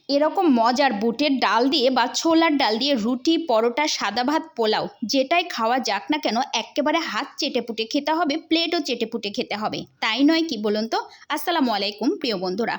এরকম মজার বুটের ডাল দিয়ে বা ছোলার ডাল দিয়ে রুটি, পরোটা, সাদা ভাত, পোলাও যেটাই খাওয়া যাক না কেন এক্কেবারে হাত চেটেপুটে খেতে হবে, প্লেটও চেটেপুটে খেতে হবে, তাই নয় কি বলুন তো? আসসালামু আলাইকুম প্রিয় বন্ধুরা।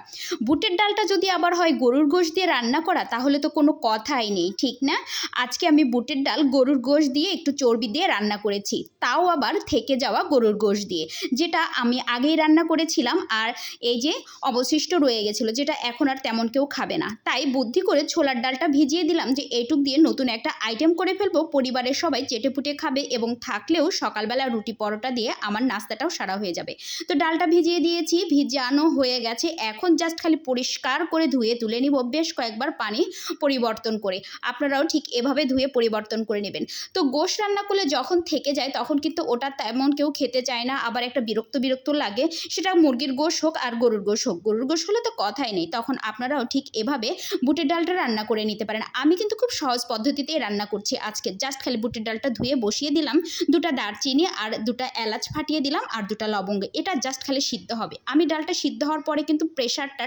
বুটের ডালটা যদি আবার হয় গরুর গোশ দিয়ে রান্না করা তাহলে তো কোনো কথাই নেই, ঠিক না? আজকে আমি বুটের ডাল গরুর গোশ দিয়ে একটু চর্বি দিয়ে রান্না করেছি, তাও আবার থেকে যাওয়া গরুর গোশ দিয়ে, যেটা আমি আগেই রান্না করেছিলাম আর এই যে অবশিষ্ট রয়ে গেছিলো, যেটা এখন আর তেমন কেউ খাবে না। তাই বুদ্ধি করে ছোলার ডালটা ভিজিয়ে দিলাম যে এইটুক দিয়ে নতুন একটা আইটেম করে ফেলবো, পরিবারের সবাই চেটেপুটে খাবে এবং থাকলেও সকালবেলা রুটি পরোটা দিয়ে আমার নাস্তাটাও সারা হয়ে যাবে। তো ডালটা ভিজিয়ে দিয়েছি, ভিজানো হয়ে গেছে, এখন জাস্ট খালি পরিষ্কার করে ধুয়ে তুলে নিব বেশ কয়েকবার পানি পরিবর্তন করে। আপনারাও ঠিক এভাবে ধুয়ে পরিবর্তন করে নেবেন। তো গোশ রান্না করলে যখন থেকে যায় তখন কিন্তু ওটা তেমন কেউ খেতে চায় না, আবার একটা বিরক্ত বিরক্ত লাগে, সেটা মুরগির গোশ হোক আর গরুর গোশ হোক। গরুর গোশ হলে তো কথাই নেই, তখন আপনারাও ঠিক এভাবে বুটের ডালটা রান্না করে নিতে পারেন। আমি কিন্তু খুব সহজ পদ্ধতিতেই রান্না করছি আজকে। জাস্ট খালি বুটের ডালটা ধুয়ে বসিয়ে দিলাম, দুটা দারচিনি আর দুটা এলাচ ফাটিয়ে দিলাম আর দুটা লবঙ্গ, এটা জাস্ট খালি সিদ্ধ হবে। আমি ডালটা সিদ্ধ হওয়ার পরে কিন্তু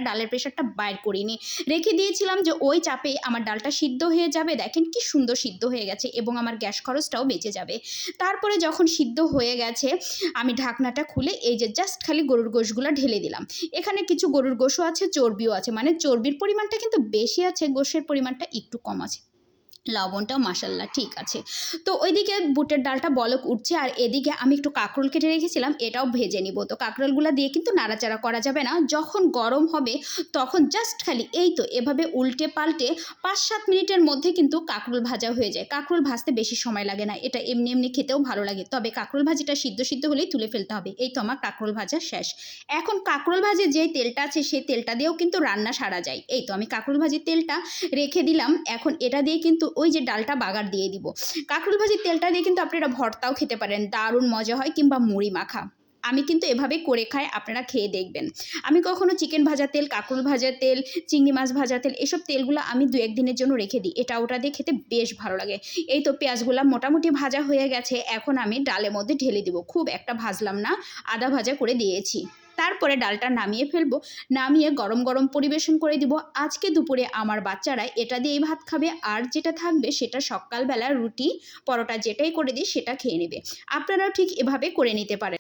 ডালের প্রেশারটা বাইর করিনি, রেখে দিয়েছিলাম যে ওই চাপে আমার ডালটা সিদ্ধ হয়ে যাবে। দেখেন কি সুন্দর সিদ্ধ হয়ে গেছে এবং আমার গ্যাস খরচটাও বেঁচে যাবে। তারপরে যখন সিদ্ধ হয়ে গেছে আমি ঢাকনাটা খুলে এই যে জাস্ট খালি গরুর গোশগুলো ঢেলে দিলাম। এখানে কিছু গরুর গোশও আছে, চর্বিও আছে, মানে চর্বির পরিমাণটা কিন্তু বেশি আছে, গোশের পরিমাণটা একটু কম আছে। লবণটাও মাশাল্লাহ ঠিক আছে। তো ওইদিকে বুটের ডালটা বলক উঠছে আর এদিকে আমি একটু কাঁকরোল কেটে রেখেছিলাম, এটাও ভেজে নিব। তো কাঁকরোলগুলো দিয়ে কিন্তু নাড়াচাড়া করা যাবে না, যখন গরম হবে তখন জাস্ট খালি এই তো এভাবে উল্টে পাল্টে 5-7 মিনিটের মধ্যে কিন্তু কাঁকরোল ভাজা হয়ে যায়। কাঁকরোল ভাজতে বেশি সময় লাগে না, এটা এমনি এমনি খেতেও ভালো লাগে, তবে কাঁকরোল ভাজিটা সিদ্ধ হলেই তুলে ফেলতে হবে। এই তো আমার কাঁকরোল ভাজা শেষ। এখন কাঁকরোল ভাজির যে তেলটা আছে সেই তেলটা দিয়েও কিন্তু রান্না সারা যায়। এই তো আমি কাঁকরোল ভাজির তেলটা রেখে দিলাম, এখন এটা দিয়ে কিন্তু ওই যে ডালটা বাগার দিয়ে দিব। কাঁকরোল ভাজির তেলটা দিয়ে কিন্তু আপনারা ভর্তাও খেতে পারেন, দারুণ মজা হয়, কিংবা মুড়ি মাখা। আমি কিন্তু এভাবে করে খাই, আপনারা খেয়ে দেখবেন। আমি কখনো চিকেন ভাজা তেল, কাঁকরোল ভাজা তেল, চিংড়ি মাছ ভাজা তেল, এসব তেলগুলো আমি 2-1 দিনের জন্য রেখে দিই, এটা ওটা দিয়ে খেতে বেশ ভালো লাগে। এই তো পেঁয়াজগুলো মোটামুটি ভাজা হয়ে গেছে, এখন আমি ডালের মধ্যে ঢেলে দিব। খুব একটা ভাজলাম না, আধা ভাজা করে দিয়েছি। তারপরে ডালটা নামিয়ে ফেলবো, নামিয়ে গরম গরম পরিবেশন করে দিব। আজকে দুপুরে আমার বাচ্চারা এটা দিয়েই ভাত খাবে, আর যেটা থাকবে সেটা সকালবেলা রুটি পরোটা যেটাই করে দিই সেটা খেয়ে নেবে। আপনারাও ঠিক এভাবে করে নিতে পারেন।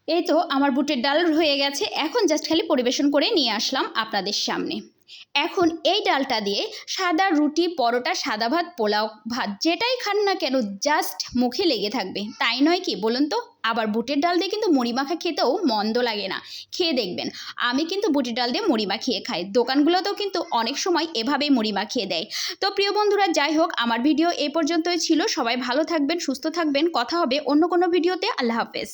এই তো আমার বুটের ডাল হয়ে গেছে, এখন জাস্ট খালি পরিবেশন করে নিয়ে আসলাম আপনাদের সামনে। এখন এই ডালটা দিয়ে সাদা রুটি, পরোটা, সাদা ভাত, পোলাও ভাত যেটাই খান না কেন জাস্ট মুখে লেগে থাকবে, তাই নয় কি বলুন তো? আবার বুটের ডাল দিয়ে কিন্তু মুড়ি মাখা খেতেও মন্দ লাগে না, খেয়ে দেখবেন। আমি কিন্তু বুটের ডাল দিয়ে মুড়ি মাখিয়ে খাই, দোকানগুলোতেও কিন্তু অনেক সময় এভাবেই মুড়ি মাখিয়ে দেয়। তো প্রিয় বন্ধুরা, যাই হোক আমার ভিডিও এই পর্যন্তই ছিল। সবাই ভালো থাকবেন, সুস্থ থাকবেন, কথা হবে অন্য কোনো ভিডিওতে। আল্লাহ হাফেজ।